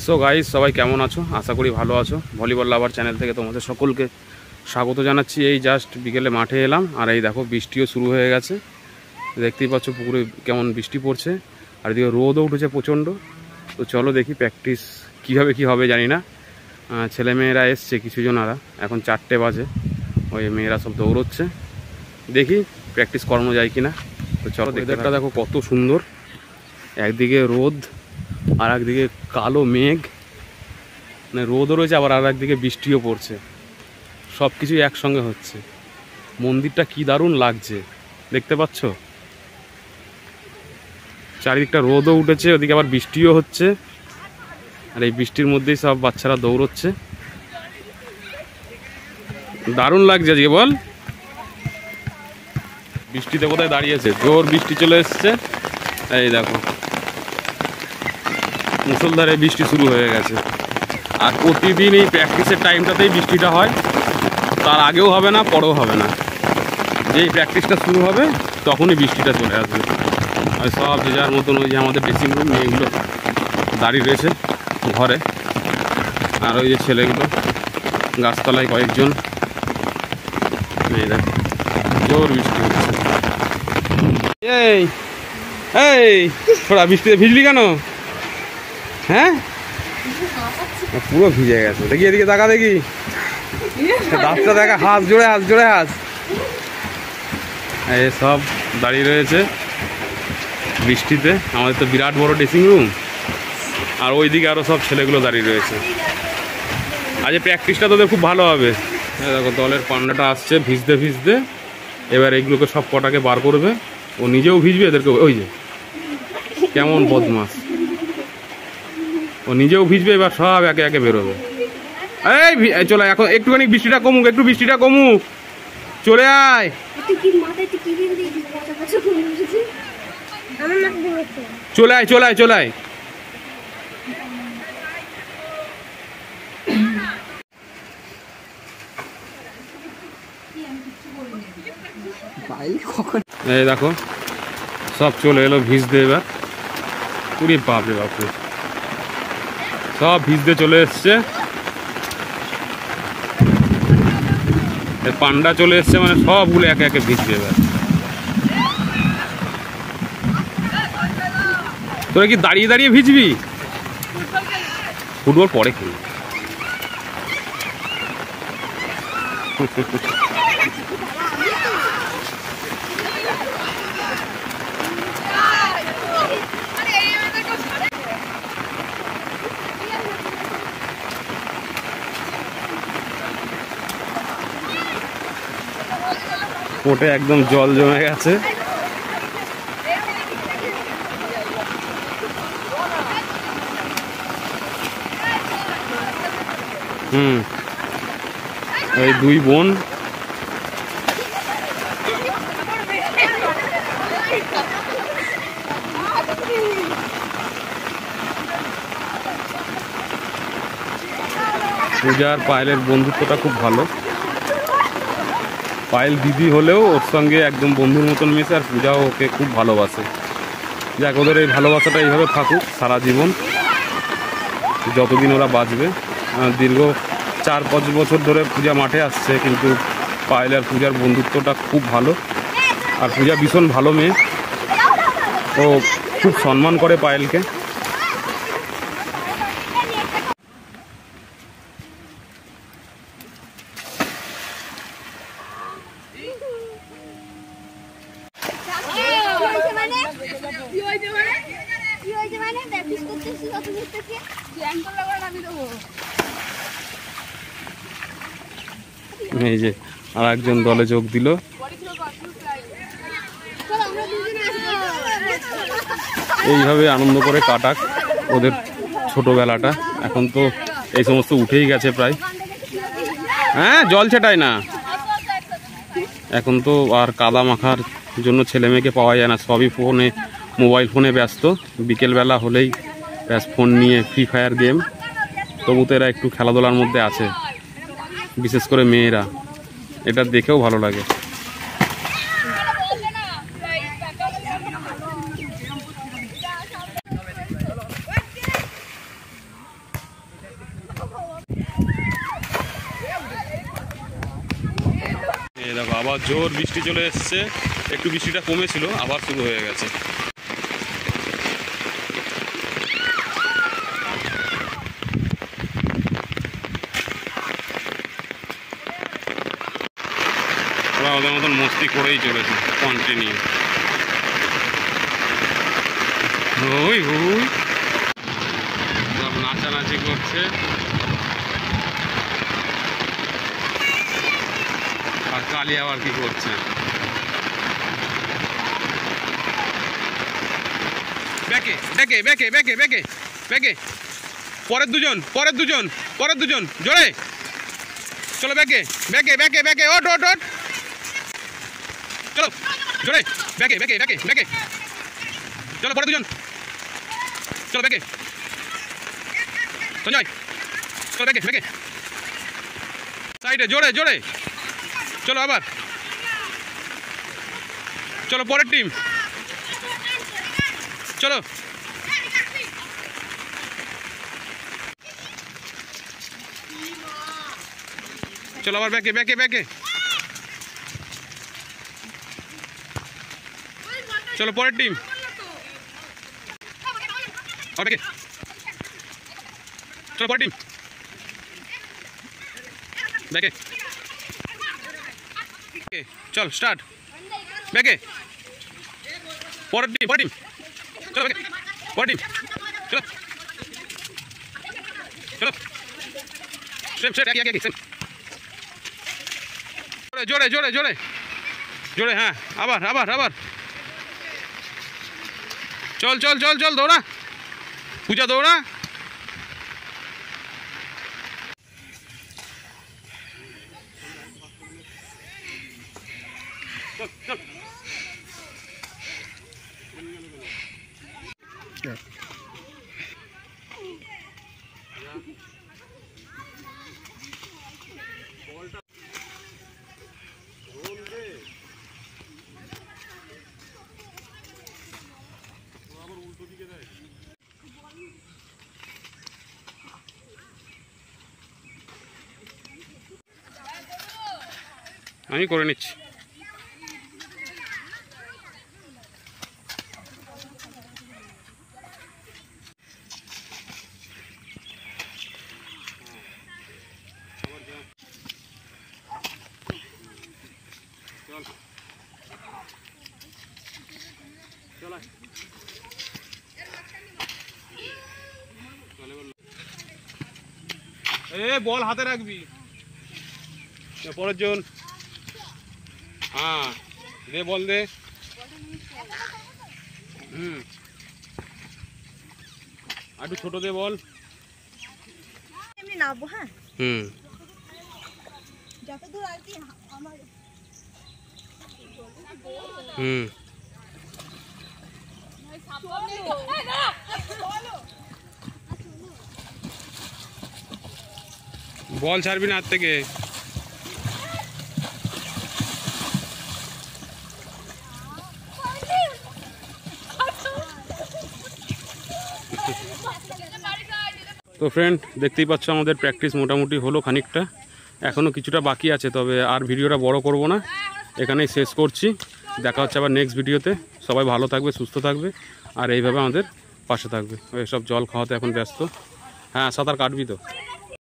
So guys, সবাই কেমন আছো? আশা করি ভালো আছো। ভলিবল লাভার চ্যানেল থেকে তোমাদের সকলকে স্বাগত জানাচ্ছি। এই জাস্ট বিকেলে মাঠে এলাম, আর এই দেখো বৃষ্টিও শুরু হয়ে গেছে। দেখতেই পাচ্ছ পুকুরে কেমন বৃষ্টি পড়ছে, আর এদিকে রোদও উঠেছে প্রচণ্ড। তো চলো দেখি প্র্যাকটিস কীভাবে কী হবে জানি না। ছেলেমেয়েরা এসছে কিছুজনারা, এখন 4টে বাজে। ওই মেয়েরা সব দৌড়চ্ছে, দেখি প্র্যাকটিস করানো যায় কি না। তো চলো, ওয়েদারটা দেখো কত সুন্দর। একদিকে রোদ আর একদিকে কালো মেঘ, মানে রোদও রয়েছে, আবার আর একদিকে বৃষ্টিও পড়ছে। সব কিছুই একসঙ্গে হচ্ছে। মন্দিরটা কি দারুণ লাগছে, দেখতে পাচ্ছ? চারিদিকটা রোদও উঠেছে, ওদিকে আবার বৃষ্টিও হচ্ছে, আর এই বৃষ্টির মধ্যেই সব বাচ্চারা দৌড়চ্ছে। দারুণ লাগছে আজকে, বল? বৃষ্টিতে কোথায় দাঁড়িয়েছে, জোর বৃষ্টি চলে এসছে। এই দেখো মুষলধারে বৃষ্টি শুরু হয়ে গেছে। আর প্রতিদিন এই প্র্যাকটিসের টাইমটাতেই বৃষ্টিটা হয়, তার আগেও হবে না, পরেও হবে না। যেই প্র্যাকটিসটা শুরু হবে তখনই বৃষ্টিটা চলে আসবে। আর সব যে যার মতন, ওই যে আমাদের ড্রেসিং রুম, মেয়েগুলো দাঁড়িয়ে রয়েছে ঘরে, আর ওই যে ছেলেগুলো গাছতলায় কয়েকজন। এই দেখ জোর বৃষ্টি হচ্ছে। এই এই থোড়া বৃষ্টিতে ভিজলি কেন? হ্যাঁ, পুরো ভিজে গেছে। দেখি এদিকে তাকা, দেখি দাঁতটা দেখা, হাত জোড়ে হাত জোড়ে হাত। এই সব দাঁড়িয়ে রয়েছে বৃষ্টিতে। আমাদের তো বিরাট বড় ড্রেসিং রুম, আর ওইদিকে আরও সব ছেলেগুলো দাঁড়িয়ে রয়েছে। আজ প্র্যাকটিসটা তোদের খুব ভালো হবে। দেখো দলের পান্ডাটা আসছে ভিজতে ভিজতে, এবার এইগুলোকে সব কটাকে বার করবে। ও নিজেও ভিজবে, এদেরকে ওই যে কেমন বদমাস, ও নিজেও ভিজবে, এবার সব একে একে বেরোবে। এই চলে, এখন একটুখানি বৃষ্টিটা কমুক, একটু বৃষ্টিটা কমুক, চলে আয়। চলে আয় চলে আয় চলে আয়। এই দেখো সব চলে এলো ভিজতে এবার। পুরি বাপরে বাপরে, সব ভিজতে চলে এসছে। পান্ডা চলে এসছে, মানে সবগুলো একে একে ভিজবে এবার। তোরা কি দাঁড়িয়ে দাঁড়িয়ে ভিজবি? ফুটবল পরে খেলি। কোটে একদম জল জমে গেছে। এই দুই বোন পূজার পায়েলের বন্ধুত্বটা খুব ভালো। পায়েল দিদি হলেও ওর সঙ্গে একদম বন্ধুর মতন মিশে, আর পূজাও ওকে খুব ভালোবাসে। যাক, ওদের এই ভালোবাসাটা এইভাবে থাকুক সারা জীবন, যতদিন ওরা বাঁচবে। দীর্ঘ 4-5 বছর ধরে পূজা মাঠে আসছে, কিন্তু পায়েল আর পূজার বন্ধুত্বটা খুব ভালো। আর পূজা ভীষণ ভালো মেয়ে, ও খুব সম্মান করে পায়েলকে। এই যে আর একজন দলে যোগ দিল। এইভাবে আনন্দ করে কাটাক ওদের ছোটবেলাটা। এখন তো এই সমস্ত উঠেই গেছে প্রায়। হ্যাঁ, জল ছেটায় না এখন তো, আর কাদা মাখার জন্য ছেলে মেয়েকে পাওয়া যায় না, সবই ফোনে, মোবাইল ফোনে ব্যস্ত। বিকেলবেলা হলেই ব্যাস ফোন নিয়ে ফ্রি ফায়ার গেম। তবু তো এরা একটু খেলাধুলার মধ্যে আছে, বিশেষ করে মেয়েরা। এটা দেখেও ভালো লাগে। দেখো আবার জোর বৃষ্টি চলে এসছে, একটু বৃষ্টিটা কমেছিল আবার শুরু হয়ে গেছে। ওরা ওদের মতন মস্তি করেই চলেছে কন্টিনিউ। ওই ওই সব নাচানাচি করছে, আর কালি আবার কি করছে। ব্যাকে ব্যাকে ব্যাকে ব্যাকে ব্যাকে ব্যাকে পরের দুজন জোরে চলো, ব্যাকে ব্যাকে ব্যাকে ব্যাকে ওট ওট ওট চলো জোরে, ব্যাকে ব্যাকে ব্যাকে ব্যাকে চলো, পরের দুজন চলো, ব্যাকে সঞ্জয় চলো, ব্যাকে ব্যাকে সাইডে জোরে জোরে চলো, আবার চলো, পরের টিম চলো, চলো আবার ব্যাকে ব্যাকে ব্যাকে চলো, পরের টিম ব্যাকে চলো, পরের টিম ব্যাকে চল স্টার্ট, ব্যাকে পরের টিম চলো, ব্যাকে পরের টিম চলো চলো, সেম সেম একই একই সেম, জোরে জোরে জোরে জোরে, হ্যাঁ আবার আবার আবার চল চল চল চল, দৌড়া পূজা, দৌড়া। আমি করে নিচ্ছি। এ বল হাতে রাখবি, পরের জন, হ্যাঁ দে বল দে, একটু ছোট দে বল, এমনি নামবো, হ্যাঁ যতদূর আর কি আমার বল ছাড়বি না হাত থেকে। তো ফ্রেন্ড দেখতেই পাচ্ছ আমাদের প্র্যাকটিস মোটামুটি হলো খানিকটা, এখনও কিছুটা বাকি আছে, তবে আর ভিডিওটা বড় করব না, এখানেই শেষ করছি। দেখা হচ্ছে আবার নেক্সট ভিডিওতে। সবাই ভালো থাকবে, সুস্থ থাকবে, আর এইভাবে আমাদের পাশে থাকবে। ওই সব জল খাওয়াতে এখন ব্যস্ত। হ্যাঁ সাঁতার কাটবি তো।